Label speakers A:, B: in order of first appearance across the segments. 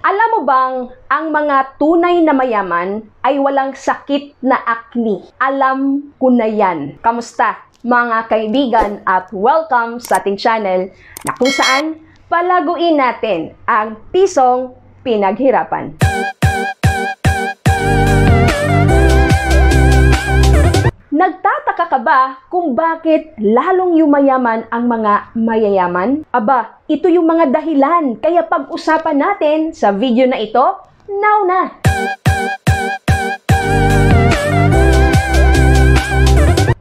A: Alam mo bang ang mga tunay na mayaman ay walang sakit na acne? Alam ko na yan. Kamusta mga kaibigan at welcome sa ating channel na kung saan palaguin natin ang pisong pinaghirapan. Nagtataka ka ba kung bakit lalong yumayaman ang mga mayayaman? Aba, ito yung mga dahilan kaya pag-usapan natin sa video na ito, now na!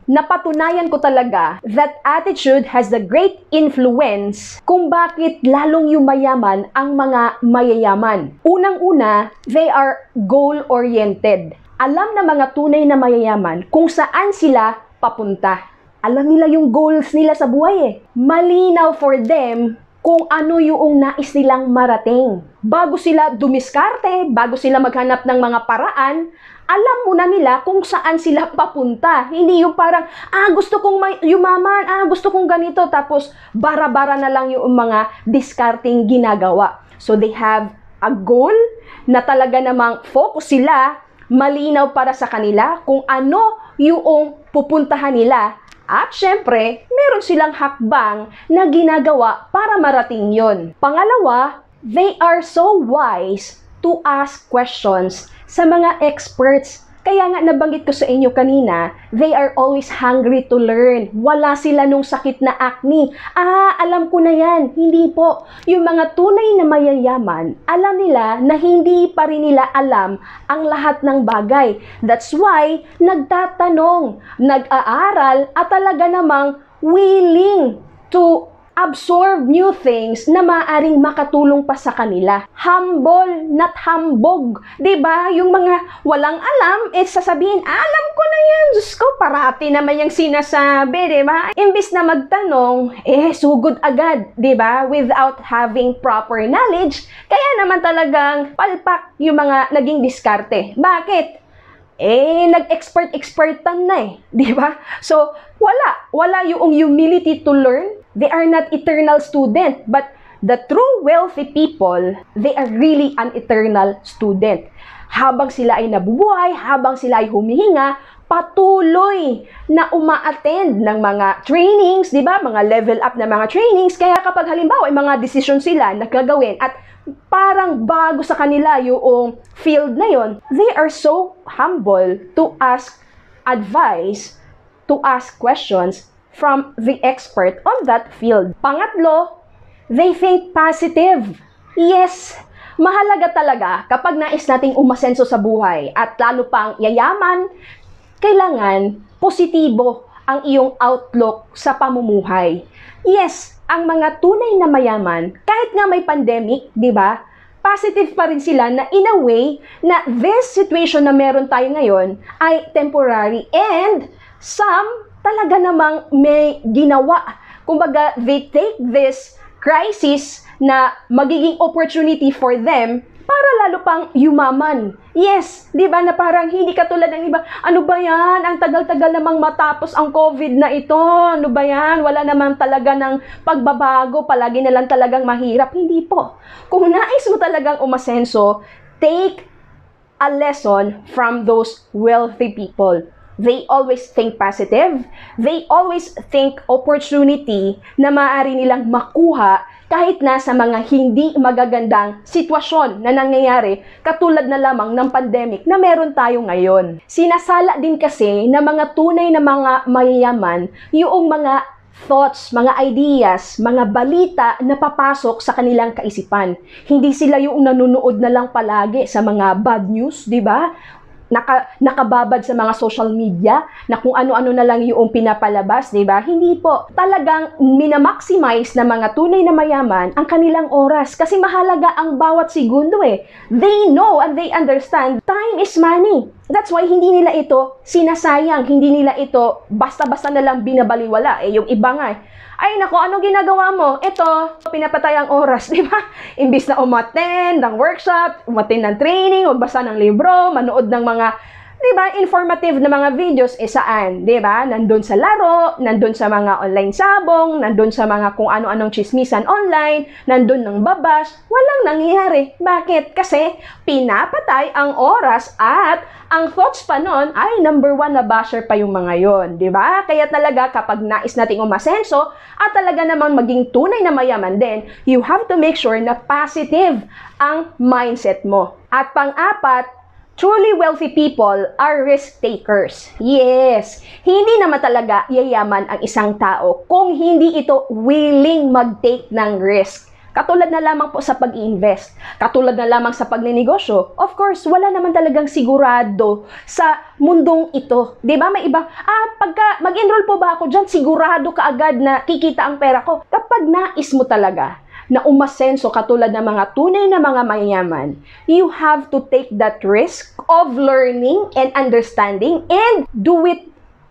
A: Napatunayan ko talaga that attitude has the great influence kung bakit lalong yumayaman ang mga mayayaman. Unang-una, they are goal-oriented. Alam na mga tunay na mayayaman kung saan sila papunta. Alam nila yung goals nila sa buhay eh. Malinaw for them kung ano yung nais nilang marating. Bago sila dumiskarte, bago sila maghanap ng mga paraan, alam muna nila kung saan sila papunta. Hindi yung parang, gusto kong yumaman, gusto kong ganito, tapos bara-bara na lang yung mga discarding ginagawa. So they have a goal na talaga namang focus sila, malinaw para sa kanila kung ano yung pupuntahan nila. At syempre, meron silang hakbang na ginagawa para marating yon. Pangalawa, they are so wise to ask questions sa mga experts. Kaya nga nabanggit ko sa inyo kanina, they are always hungry to learn. Wala sila nung sakit na acne. Alam ko na yan. Hindi po. Yung mga tunay na mayayaman, alam nila na hindi pa rin nila alam ang lahat ng bagay. That's why, nagtatanong, nag-aaral, at talaga namang willing to absorb new things na maaaring makatulong pa sa kanila. Humble, not humbog. Diba? Yung mga walang alam, sasabihin, alam ko na yan. Diyos ko, parati naman yung sinasabi. Diba? Imbis na magtanong, sugod agad. Diba? Without having proper knowledge. Kaya naman talagang palpak yung mga naging diskarte. Bakit? Nag-expertan na di ba? So, wala yung humility to learn. They are not eternal student, but the true wealthy people, they are really an eternal student. Habang sila ay nabubuhay, habang sila ay humihinga, patuloy na uma-attend ng mga trainings, di ba? Mga level up na mga trainings. Kaya kapag halimbawa ay mga decision sila na gagawin at parang bago sa kanila yung field na yon, they are so humble to ask advice, to ask questions from the expert on that field. Pangatlo, they think positive. Yes, mahalaga talaga kapag nais nating umasenso sa buhay at lalo pang yayaman, kailangan positibo ang iyong outlook sa pamumuhay. Yes, ang mga tunay na mayaman, kahit nga may pandemic, di ba? Positive pa rin sila na in a way na this situation na meron tayo ngayon ay temporary and some talaga namang may ginawa. Kumbaga, they take this crisis na magiging opportunity for them para lalo pang yumaman. Yes, di ba na parang hindi katulad ng iba, ano ba yan? Ang tagal-tagal namang matapos ang COVID na ito. Ano ba yan? Wala naman talaga ng pagbabago. Palagi na lang talagang mahirap. Hindi po. Kung nais mo talagang umasenso, take a lesson from those wealthy people. They always think positive. They always think opportunity na maaari nilang makuha kahit na sa mga hindi magagandang sitwasyon na nangyayari katulad na lamang ng pandemic na meron tayo ngayon. Sinasala din kasi na mga tunay na mga mayayaman yung mga thoughts, mga ideas, mga balita na papasok sa kanilang kaisipan. Hindi sila yung nanonood na lang palagi sa mga bad news, di ba? Nakababad sa mga social media na kung ano-ano na lang yung pinapalabas, di ba? Hindi po. Talagang minamaximize na mga tunay na mayaman ang kanilang oras kasi mahalaga ang bawat segundo They know and they understand time is money. That's why hindi nila ito sinasayang, hindi nila ito basta-basta na lang binabaliwala. Yung iba nga ay nako, ano ginagawa mo? Ito, pinapatay ang oras, di ba? Imbis na umattend ng workshop, umattend ng training, magbasa ng libro, manood ng mga 'Di ba? Informative na mga videos saan? 'Di ba? Nandun sa laro, nandun sa mga online sabong, nandun sa mga kung ano-anong chismisan online, nandun ng babas, walang nangyayari. Bakit? Kasi pinapatay ang oras at ang thoughts pa nun ay number 1 na basher pa yung mga yon, 'di ba? Kaya talaga kapag nais nating umasenso at talaga namang maging tunay na mayaman din, you have to make sure na positive ang mindset mo. At pang-apat, truly wealthy people are risk takers. Yes, hindi naman talaga yayaman ang isang tao kung hindi ito willing mag-take ng risk. Katulad na lamang po sa pag-i-invest, katulad na lamang sa pagninegosyo. Of course, wala naman talagang sigurado sa mundong ito. 'Di ba? May iba, pagka mag-enroll po ba ako diyan, sigurado kaagad na kikita ang pera ko. Kapag nais mo talaga na umasenso katulad ng mga tunay na mga mayayaman, you have to take that risk of learning and understanding and do it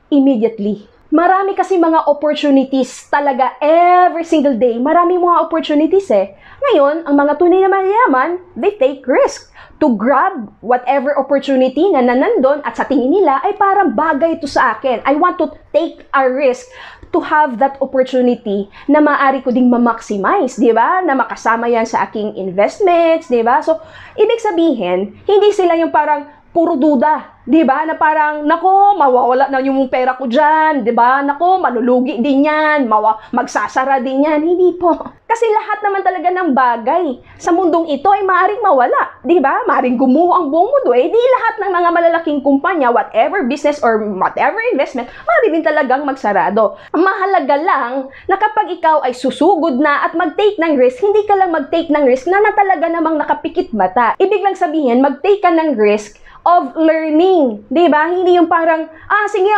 A: immediately. Marami kasi mga opportunities talaga every single day. Marami mga opportunities eh. Ngayon, ang mga tunay na mayayaman, they take risk to grab whatever opportunity na nandun at sa tingin nila ay parang bagay ito sa akin. I want to take a risk to have that opportunity na maaari ko ding ma-maximize, di ba? Na makasama yan sa aking investments, di ba? So, ibig sabihin, hindi sila yung parang puro duda, di ba? Na parang, nako, mawawala na yung pera ko dyan, di ba? Nako, malulugi din yan, magsasara din yan. Hindi po. Kasi lahat naman talaga ng bagay sa mundong ito ay maaaring mawala, di ba? Maaaring gumuho ang buong mundo. Eh, di lahat ng mga malalaking kumpanya, whatever business or whatever investment, maaari din talagang magsarado. Mahalaga lang na kapag ikaw ay susugod na at mag-take ng risk, hindi ka lang mag-take ng risk na talaga namang nakapikit mata. Ibig lang sabihin, mag-take ka ng risk of learning, 'di ba? Hindi yung parang sige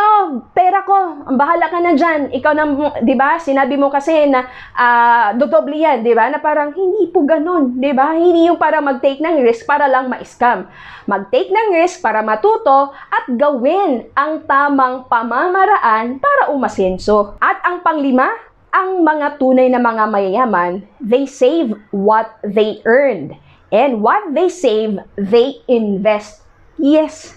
A: pera ko, bahala ka na diyan. Ikaw na, 'di ba? Sinabi mo kasi na dodoble yan, 'di ba? Na parang hindi po ganoon, 'di ba? Hindi yung para mag-take ng risk para lang ma-scam. Mag-take ng risk para matuto at gawin ang tamang pamamaraan para umasenso. At ang panglima, ang mga tunay na mga mayayaman, they save what they earned. And what they save, they invest. Yes,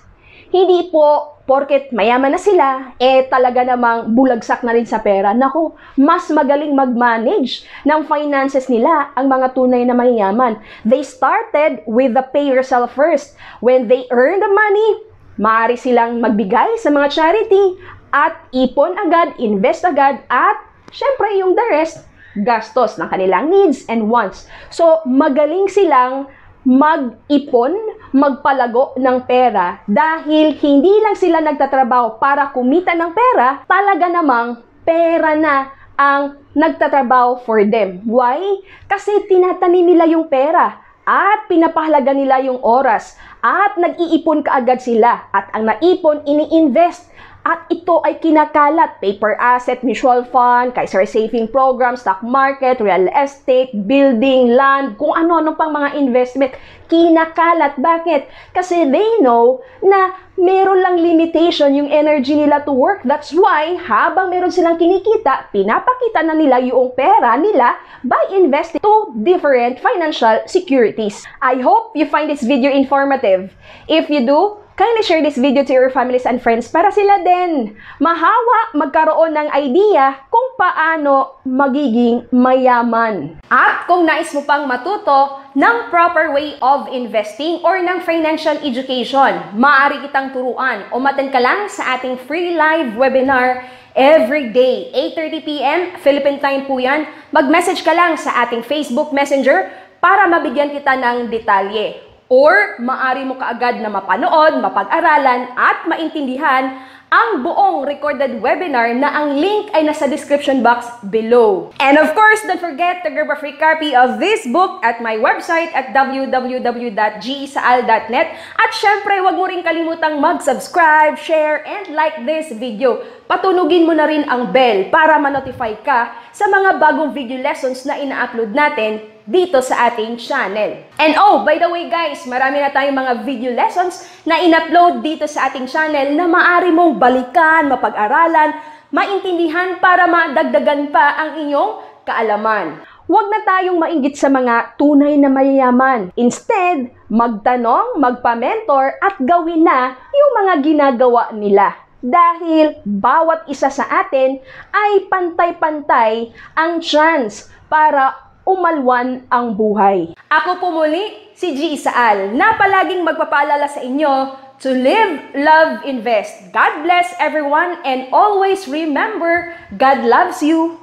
A: hindi po porket mayaman na sila, talaga namang bulagsak na rin sa pera. Naku, mas magaling mag-manage ng finances nila ang mga tunay na mayayaman. They started with the pay yourself first. When they earn the money, maaari silang magbigay sa mga charity at ipon agad, invest agad, at syempre yung the rest, gastos ng kanilang needs and wants. So, magaling silang mag-ipon, magpalago ng pera dahil hindi lang sila nagtatrabaho para kumita ng pera, talaga namang pera na ang nagtatrabaho for them. Why? Kasi tinatanim nila yung pera at pinapahalaga nila yung oras at nag-iipon kaagad sila at ang naipon ini-invest. At ito ay kinakalat, paper asset, mutual fund, Kaiser saving program, stock market, real estate, building, land, kung ano-ano pang mga investment, kinakalat. Bakit? Kasi they know na meron lang limitation yung energy nila to work. That's why, habang meron silang kinikita, pinapakita na nila yung pera nila by investing to different financial securities. I hope you find this video informative. If you do, kindly share this video to your families and friends para sila din mahawa, magkaroon ng idea kung paano magiging mayaman. At kung nais mo pang matuto ng proper way of investing or ng financial education, maaari kitang turuan o maten ka lang sa ating free live webinar every day, 8:30 PM, Philippine time po yan. Mag-message ka lang sa ating Facebook Messenger para mabigyan kita ng detalye. Or maaari mo kaagad na mapanood, mapag-aralan at maintindihan ang buong recorded webinar na ang link ay nasa description box below. And of course, don't forget to grab a free copy of this book at my website at www.gesaal.net. At syempre, huwag mo rin kalimutang mag-subscribe, share, and like this video. Patunugin mo na rin ang bell para ma-notify ka sa mga bagong video lessons na ina-upload natin dito sa ating channel. And by the way guys, marami na tayong mga video lessons na in-upload dito sa ating channel na maaari mong balikan, mapag-aralan, maintindihan para madagdagan pa ang inyong kaalaman. Huwag na tayong mainggit sa mga tunay na mayayaman. Instead, magtanong, magpa-mentor at gawin na yung mga ginagawa nila. Dahil bawat isa sa atin ay pantay-pantay ang chance para umalwan ang buhay. Ako po muli, si G. Isaal, na palaging magpapaalala sa inyo to live, love, invest. God bless everyone and always remember, God loves you.